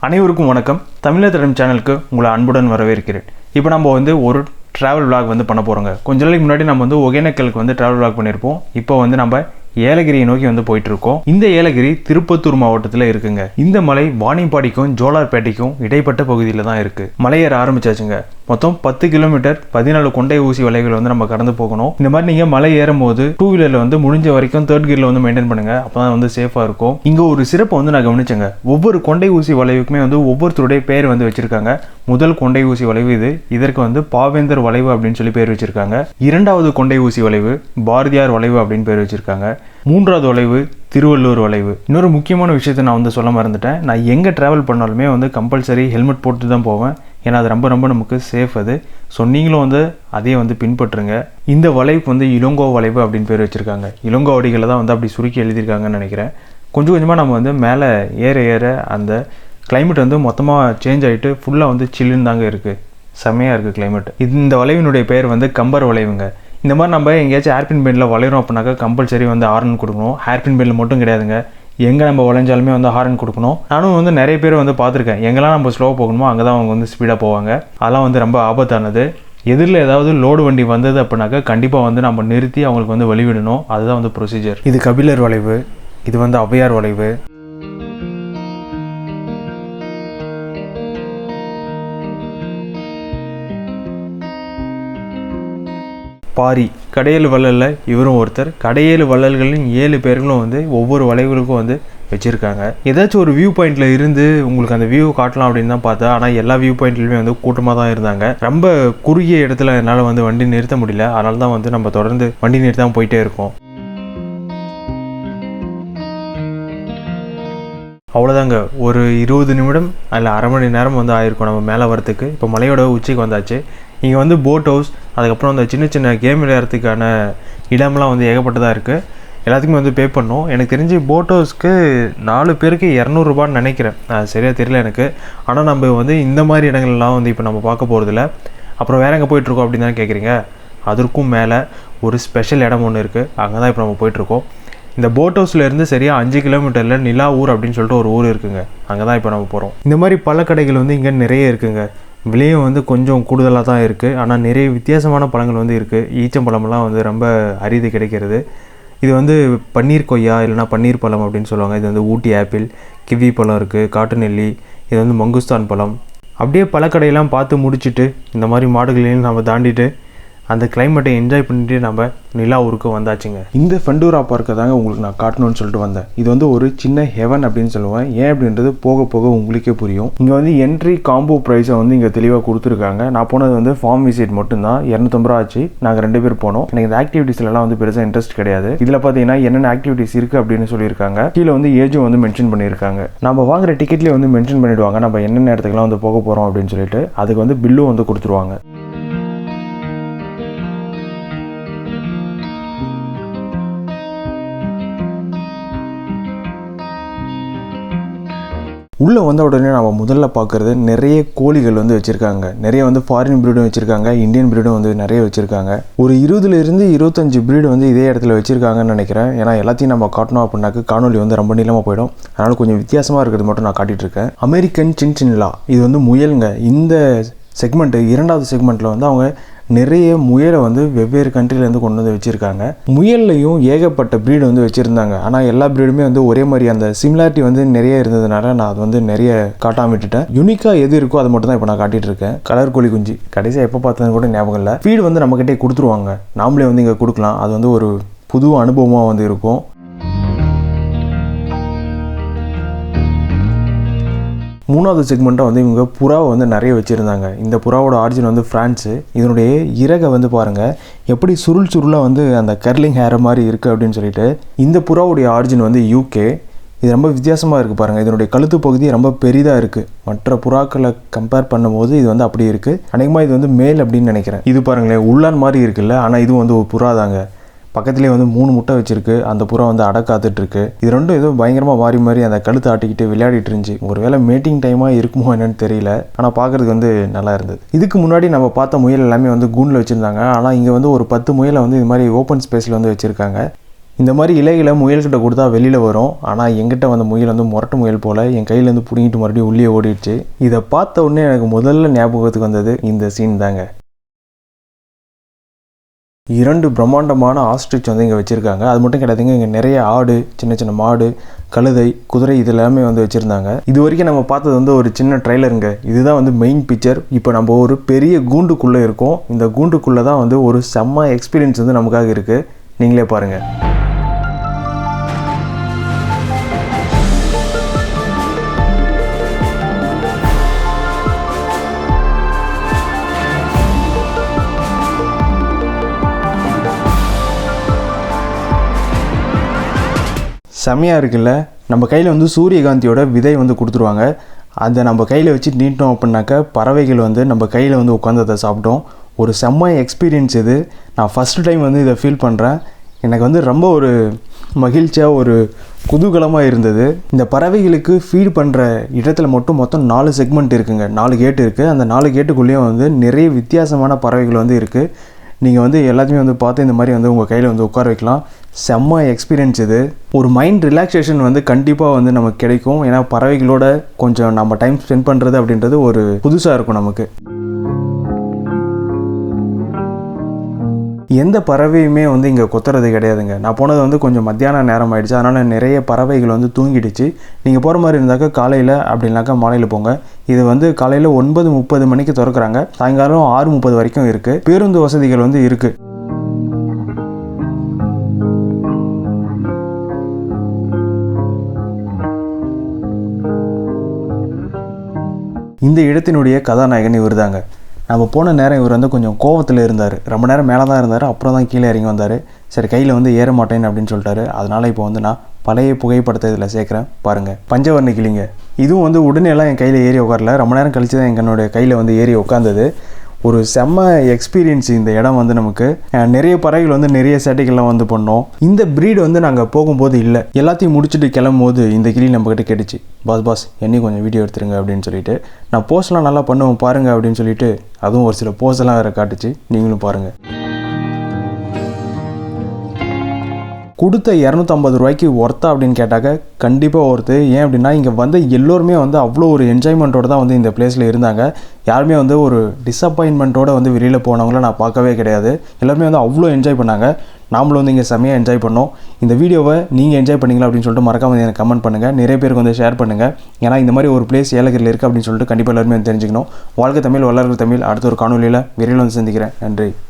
அனைவருக்கும் வணக்கம். தமிழர் தடம் சேனலுக்கு உங்களை அன்புடன் வரவேற்கிறேன். இப்போ நம்ம ஒரு ட்ராவல் விளாக் பண்ண போகிறோங்க. கொஞ்ச நாளைக்கு முன்னாடி நம்ம ஒகேனக்கலுக்கு ட்ராவல் விளாக் பண்ணியிருப்போம். இப்போ நம்ம ஏலகிரியை நோக்கி போயிட்டு இருக்கோம். இந்த ஏலகிரி திருப்பத்தூர் மாவட்டத்தில் இருக்குங்க. இந்த மலை வாணியம்பாடிக்கும் ஜோலார்பேட்டைக்கும் இடைப்பட்ட பகுதியில் தான் இருக்கு. மலையேற ஆரம்பிச்சாச்சுங்க. மொத்தம் 10 கிலோமீட்டர் 14 கொண்டை ஊசி வளைவுகள் நம்ம கடந்து போகணும். இந்த மாதிரி நீங்க மலை ஏறும் போது 2 வீலர்ல முடிஞ்ச வரைக்கும் 3rd கியர்ல மெயின்டைன் பண்ணுங்க. அப்பதான் சேஃபா இருக்கும். இங்க ஒரு சிறப்பை நான் கவனிச்சேங்க. ஒவ்வொரு கொண்டை ஊசி வளைவுக்குமே ஒவ்வொருத்தருடைய பேர் வச்சிருக்காங்க. முதல் கொண்டை ஊசி வளைவு இது. இதற்கு பாவேந்தர் வளைவு அப்படின்னு சொல்லி பேர் வச்சிருக்காங்க. இரண்டாவது கொண்டை ஊசி வளைவு பாரதியார் வளைவு அப்படின்னு பேர் வச்சிருக்காங்க. மூன்றாவது வளைவு திருவள்ளூர் வளைவு. இன்னொரு முக்கியமான விஷயத்தை நான் சொல்ல மறந்துட்டேன். நான் எங்கே ட்ராவல் பண்ணாலுமே கம்பல்சரி ஹெல்மெட் போட்டு தான் போவேன். ஏன்னா அது ரொம்ப நமக்கு சேஃப். அது ஸோ நீங்களும் அதே பின்பற்றுங்க. இந்த வளைவுக்கு இளங்கோ வளைவு அப்படின்னு பேர் வச்சுருக்காங்க. இளங்கோ வடிகளை தான் அப்படி சுருக்கி எழுதியிருக்காங்கன்னு நினைக்கிறேன். கொஞ்சம் கொஞ்சமாக நம்ம மேலே ஏற அந்த கிளைமேட் மொத்தமாக சேஞ்ச் ஆகிட்டு ஃபுல்லாக சில்லுன்னு தாங்க இருக்குது. செம்மையாக இருக்குது கிளைமேட். இந்த வளைவினுடைய பேர் கம்பர் வளைவுங்க. இந்த மாதிரி நம்ம எங்கேயாச்சும் ஹேர்பின் பெண்டில் வளைகிறோம் அப்படின்னாக்கா கம்பல்சரி ஹார்ன் கொடுக்கணும். ஹேர்பின் பெண்டில் மட்டும் கிடையாதுங்க, எங்கே நம்ம வளைஞ்சாலுமே ஹார்ன் கொடுக்கணும். நானும் நிறைய பேர் பார்த்துருக்கேன். எங்கெல்லாம் நம்ம ஸ்லோவாக போகணுமோ அங்கே தான் அவங்க ஸ்பீடாக போவாங்க. அதெல்லாம் ரொம்ப ஆபத்தானது. எதிரில் ஏதாவது லோடு வண்டி வந்தது அப்படின்னாக்கா கண்டிப்பாக நம்ம நிறுத்தி அவங்களுக்கு வழிவிடணும். அதுதான் ப்ரொசீஜர். இது கபிலர் வளைவு, இது ஔவையார் வளைவு. பாரி கடையேழு வள்ளல்ல இவரும் ஒருத்தர். கடையேழு வள்ளல்களின் 7 பேர்களும் ஒவ்வொரு வளைவுகளுக்கும் வச்சுருக்காங்க. ஏதாச்சும் ஒரு வியூ பாயிண்டில் இருந்து உங்களுக்கு அந்த வியூ காட்டலாம் அப்படின்னு தான் பார்த்தேன். ஆனால் எல்லா வியூ பாயிண்ட்லையுமே கூட்டமாக தான் இருந்தாங்க. ரொம்ப குறுகிய இடத்துல என்னால் வண்டி நிறுத்த முடியல. அதனால தான் நம்ம தொடர்ந்து வண்டி நிறுத்தாமல் போயிட்டே இருக்கோம். அவ்வளோதாங்க. ஒரு 20 நிமிடம் அதில் அரை மணி நேரம் ஆயிருக்கும் நம்ம மேலே வரத்துக்கு. இப்போ மலையோட உச்சிக்கு வந்தாச்சு. இங்கே போட் ஹவுஸ், அதுக்கப்புறம் அந்த சின்ன சின்ன கேம் விளையாடுறதுக்கான இடம்லாம் ஏகப்பட்டதாக இருக்குது. எல்லாத்துக்குமே பே பண்ணோம். எனக்கு தெரிஞ்சு போட் ஹவுஸ்க்கு 4 பேருக்கு 200 ரூபான்னு நினைக்கிறேன். அது சரியாக தெரியல எனக்கு. ஆனால் நம்ம இந்த மாதிரி இடங்கள்லாம் இப்போ நம்ம பார்க்க போகிறதில்ல. அப்புறம் வேறு எங்கே போயிட்டுருக்கோம் அப்படின்னு தான் கேட்குறீங்க. அதற்கும் மேலே ஒரு ஸ்பெஷல் இடம் ஒன்று இருக்குது. அங்கே தான் இப்போ நம்ம போயிட்டுருக்கோம். இந்த போட் ஹவுஸ்லேருந்து சரியாக 5 கிலோமீட்டரில் நிலா ஊர் அப்படின்னு சொல்லிட்டு ஒரு ஊர் இருக்குங்க. அங்கே தான் இப்போ நம்ம போகிறோம். இந்த மாதிரி பல கடைகள் இங்கே நிறைய இருக்குங்க. விலையும் கொஞ்சம் கூடுதலாக தான் இருக்குது. ஆனால் நிறைய வித்தியாசமான பழங்கள் இருக்குது. ஈச்சம்பழம்லாம் ரொம்ப அரிது கிடைக்கிறது. இது பன்னீர் கொய்யா இல்லைனா பன்னீர் பழம் அப்படின்னு சொல்லுவாங்க. இது ஊட்டி ஆப்பிள், கிவி பழம் இருக்குது, காட்டு நெல்லி, இது மங்குஸ்தான் பழம். அப்படியே பழக்கடையெல்லாம் பார்த்து முடிச்சுட்டு இந்த மாதிரி மாடுகளையும் நம்ம தாண்டிட்டு அந்த கிளைமேட்டை என்ஜாய் பண்ணிட்டு நம்ம நிலா ஊருக்கு வந்தாச்சுங்க. இந்த ஃபண்டூரா பார்க்கை தாங்க உங்களுக்கு நான் காட்டணும்னு சொல்லிட்டு வந்தேன். இது ஒரு சின்ன ஹெவன் அப்படின்னு சொல்லுவேன். ஏன் அப்படின்றது போக போக உங்களுக்கே புரியும். இங்கே என்ட்ரி காம்போ ப்ரைஸை இங்கே தெளிவாக கொடுத்துருக்காங்க. நான் போனது ஃபார்ம் விசிட் மட்டும்தான். 250 ரூபா ஆச்சு. நாங்கள் 2 பேர் போனோம். எனக்கு இந்த ஆக்டிவிட்டீஸ்லாம் பெருசாக இன்ட்ரெஸ்ட் கிடையாது. இதில் பார்த்தீங்கன்னா என்னென்ன ஆக்டிவிட்டீஸ் இருக்குது அப்படின்னு சொல்லியிருக்காங்க. கீழே ஏஜும் மென்ஷன் பண்ணியிருக்காங்க. நம்ம வாங்குற டிக்கெட்லேயே மென்ஷன் பண்ணிவிடுவாங்க நம்ம என்னென்ன இடத்துக்குலாம் போக போகிறோம் அப்படின்னு சொல்லிட்டு. அதுக்கு பில்லும் கொடுத்துருவாங்க. உள்ளே வந்த உடனே நம்ம முதல்ல பார்க்குறது நிறைய கோழிகள் வச்சுருக்காங்க. நிறைய ஃபாரின் ப்ரீடும் வச்சுருக்காங்க, இந்தியன் ப்ரீடும் நிறைய வச்சுருக்காங்க. ஒரு 20லேருந்து 25 ப்ரீடு இதே இடத்துல வச்சுருக்காங்கன்னு நினைக்கிறேன். ஏன்னா எல்லாத்தையும் நம்ம காட்டணும் அப்படின்னாக்க காணொலி ரொம்ப நீளமாக போயிடும். அதனால் கொஞ்சம் வித்தியாசமாக இருக்கிறது மட்டும் நான் காட்டிகிட்ருக்கேன். அமெரிக்கன் சின்சின்லா இது முயலுங்க. இந்த செக்மெண்ட்டு 2வது செக்மெண்ட்டில் அவங்க நிறைய முயலை வெவ்வேறு கண்ட்ரிலேருந்து கொண்டு வச்சுருக்காங்க. முயல்லையும் ஏகப்பட்ட ப்ரீடு வச்சுருந்தாங்க. ஆனால் எல்லா ப்ரீடுமே ஒரே மாதிரி அந்த சிமிலாரிட்டி நிறைய இருந்ததுனால நான் அது நிறைய காட்டாம விட்டுட்டேன். யூனிக்காக எது இருக்கோ அது மட்டும் தான் இப்போ நான் காட்டிகிட்டு இருக்கேன். கலர் கோழி குஞ்சு கடைசியாக எப்போ பார்த்தது கூட ஞாபகம் இல்லை. ஃபீடு நம்மக்கிட்டே கொடுத்துருவாங்க. நாமளே இங்கே கொடுக்கலாம். அது ஒரு புது அனுபவமாக இருக்கும். மூணாவது செக்மெண்ட்டாக இவங்க புறாவை நிறைய வச்சுருந்தாங்க. இந்த புறாவோட ஆரிஜின் ஃப்ரான்ஸு. இதனுடைய இறகை பாருங்கள் எப்படி சுருளாக அந்த கர்லிங் ஹேர் மாதிரி இருக்குது அப்படின்னு சொல்லிட்டு. இந்த புறாவுடைய ஆரிஜின் யூகே. இது ரொம்ப வித்தியாசமாக இருக்குது பாருங்கள். இதனுடைய கழுத்து பகுதி ரொம்ப பெரிதாக இருக்குது. மற்ற புறாக்களை கம்பேர் பண்ணும்போது இது அப்படி இருக்குது. அநேகமாக இது மேல் அப்படின்னு நினைக்கிறேன். இது பாருங்களேன் உள்ளான் மாதிரி இருக்குல்ல. ஆனால் இதுவும் ஒரு புறா தாங்க. பக்கத்துலேயே 3 முட்டை வச்சிருக்கு. அந்த புறா அடை காத்துட்ருக்கு. இது ரெண்டும் ஏதோ பயங்கரமாக மாறி அந்த கழுத்தை ஆட்டிக்கிட்டு விளையாடிட்டு இருந்துச்சு. ஒருவேளை மீட்டிங் டைமாக இருக்குமோ என்னன்னு தெரியல. ஆனால் பார்க்குறதுக்கு நல்லா இருந்தது. இதுக்கு முன்னாடி நம்ம பார்த்த முயல் எல்லாமே கூண்டில் வச்சுருந்தாங்க. ஆனால் இங்கே ஒரு 10 முயலை இது மாதிரி ஓப்பன் ஸ்பேஸில் வச்சுருக்காங்க. இந்த மாதிரி இலைகளை முயல்கிட்ட கொடுத்தா வெளியில் வரும். ஆனால் எங்கிட்ட வந்த முயல் வந்து முரட்டு முயல் போல் என் கையிலேருந்து பிடிங்கிட்டு மறுபடியும் உள்ளே ஓடிடுச்சு. இதை பார்த்த உடனே எனக்கு முதல்ல ஞாபகத்துக்கு வந்தது இந்த சீன் தாங்க. 2 பிரம்மாண்டமான ஆஸ்ட்ரிச் வந்து இங்கே வச்சுருக்காங்க. அது மட்டும் கிடையாதுங்க, இங்கே நிறைய ஆடு, சின்ன சின்ன மாடு, கழுதை, குதிரை இது எல்லாமே வந்து வச்சுருந்தாங்க. இது வரைக்கும் நம்ம பார்த்தது வந்து ஒரு சின்ன ட்ரைலருங்க. இதுதான் வந்து மெயின் பிக்சர். இப்போ நம்ம ஒரு பெரிய கூண்டுக்குள்ளே இருக்கோம். இந்த கூண்டுக்குள்ளே தான் வந்து ஒரு செம்ம எக்ஸ்பீரியன்ஸ் வந்து நமக்காக இருக்குது. நீங்களே பாருங்கள். செம்மையாக இருக்குல்ல. நம்ம கையில் வந்து சூரியகாந்தியோட விதை வந்து கொடுத்துருவாங்க. அதை நம்ம கையில் வச்சு நீட்டோம் அப்படின்னாக்கா பறவைகள் வந்து நம்ம கையில் வந்து உட்காந்து அதை சாப்பிட்டோம். ஒரு செம்ம எக்ஸ்பீரியன்ஸ் இது. நான் ஃபஸ்ட்டு டைம் வந்து இதை ஃபீல் பண்ணுறேன். எனக்கு வந்து ரொம்ப ஒரு மகிழ்ச்சியாக ஒரு குதூகலமாக இருந்தது. இந்த பறவைகளுக்கு ஃபீட் பண்ணுற இடத்துல மட்டும் மொத்தம் 4 செக்மெண்ட் இருக்குங்க. 4 கேட்டு இருக்குது. அந்த 4 கேட்டுக்குள்ளேயும் வந்து நிறைய வித்தியாசமான பறவைகள் வந்து இருக்குது. நீங்கள் வந்து எல்லாத்தையுமே வந்து பார்த்து இந்த மாதிரி வந்து உங்கள் கையில் வந்து உட்கார வைக்கலாம். செம்ம எக்ஸ்பீரியன்ஸ் இது. ஒரு மைண்ட் ரிலாக்ஸேஷன் வந்து கண்டிப்பாக வந்து நமக்கு கிடைக்கும். ஏன்னா பறவைகளோட கொஞ்சம் நம்ம டைம் ஸ்பெண்ட் பண்ணுறது அப்படின்றது ஒரு புதுசாக இருக்கும் நமக்கு. எந்த பறவையுமே வந்து இங்கே கொத்துறது கிடையாதுங்க. நான் போனது வந்து கொஞ்சம் மத்தியான நேரம் ஆகிடுச்சு. அதனால் நிறைய பறவைகள் வந்து தூங்கிடுச்சு. நீங்கள் போகிற மாதிரி இருந்தாக்கா காலையில் அப்படின்னாக்கா மாலையில் போங்க. இது வந்து காலையில் 9:30 மணிக்கு திறக்கிறாங்க. சாயங்காலம் 6:30 வரைக்கும் இருக்குது. பேருந்து வசதிகள் வந்து இருக்குது. இந்த இடத்தினுடைய கதாநாயகன் இவர் தாங்க. நம்ம போன நேரம் இவர் வந்து கொஞ்சம் கோவத்தில் இருந்தார். ரொம்ப நேரம் மேலே தான் இருந்தார். அப்புறம் தான் கீழே இறங்கி வந்தார். சரி கையில் வந்து ஏற மாட்டேன் அப்படின்னு சொல்லிட்டாரு. அதனால் இப்போ வந்து நான் பழைய புகைப்படத்தை இதில் சேர்க்குறேன் பாருங்கள். பஞ்சவர்ண கிளிங்க. இதுவும் வந்து உடனே எல்லாம் என் கையில் ஏறி உட்காரல. ரொம்ப நேரம் கழிச்சு தான் என்னுடைய கையில் வந்து ஏறி உட்காந்தது. ஒரு செம்ம எக்ஸ்பீரியன்ஸ் இந்த இடம் வந்து நமக்கு. நிறைய பறவைகள் வந்து நிறைய சேட்டைகள்லாம் வந்து பண்ணோம். இந்த ப்ரீடு வந்து நாங்கள் போகும்போது இல்லை. எல்லாத்தையும் முடிச்சுட்டு கிளம்பும் போது இந்த கிளி நம்மக்கிட்ட கேட்டுச்சு, பாஸ் என்னையும் கொஞ்சம் வீடியோ எடுத்துருங்க அப்படின்னு சொல்லிட்டு. நான் போஸ்ட்லாம் நல்லா பண்ணுவேன் பாருங்கள் அப்படின்னு சொல்லிட்டு அதுவும் ஒரு சில போஸ்டெல்லாம் வேறு காட்டுச்சு. நீங்களும் பாருங்கள். கொடுத்த 250 ரூபாய்க்கு ஒர்த்தா அப்படின்னு கேட்டாக்க கண்டிப்பாக ஒர்த்து. ஏன் அப்படின்னா இங்கே வந்து எல்லோருமே வந்து அவ்வளோ ஒரு என்ஜாய்மெண்ட்டோடு தான் வந்து இந்த பிளேஸில் இருந்தாங்க. யாருமே வந்து ஒரு டிஸப்பாயின்மெண்ட்டோடு வந்து வெளியில் போனவங்கள நான் பார்க்கவே கிடையாது. எல்லாருமே வந்து அவ்வளோ என்ஜாய் பண்ணாங்க. நாமளும் வந்து இங்கே செம்மையாக என்ஜாய் பண்ணோம். இந்த வீடியோவை நீங்கள் என்ஜாய் பண்ணிங்களா அப்படின்னு சொல்லிட்டு மறக்காம எனக்கு கமெண்ட் பண்ணுங்கள். நிறைய பேருக்கு வந்து ஷேர் பண்ணுங்கள். ஏன்னா இந்த மாதிரி ஒரு பிளேஸ் ஏலகிரியில் இருக்குது அப்படின்னு சொல்லிட்டு கண்டிப்பாக எல்லாருமே தெரிஞ்சுக்கணும். வாழ்க தமிழ், வளர்க தமிழ். அடுத்த ஒரு காணொலியில் விரைவில் வந்து சந்திக்கிறேன். நன்றி.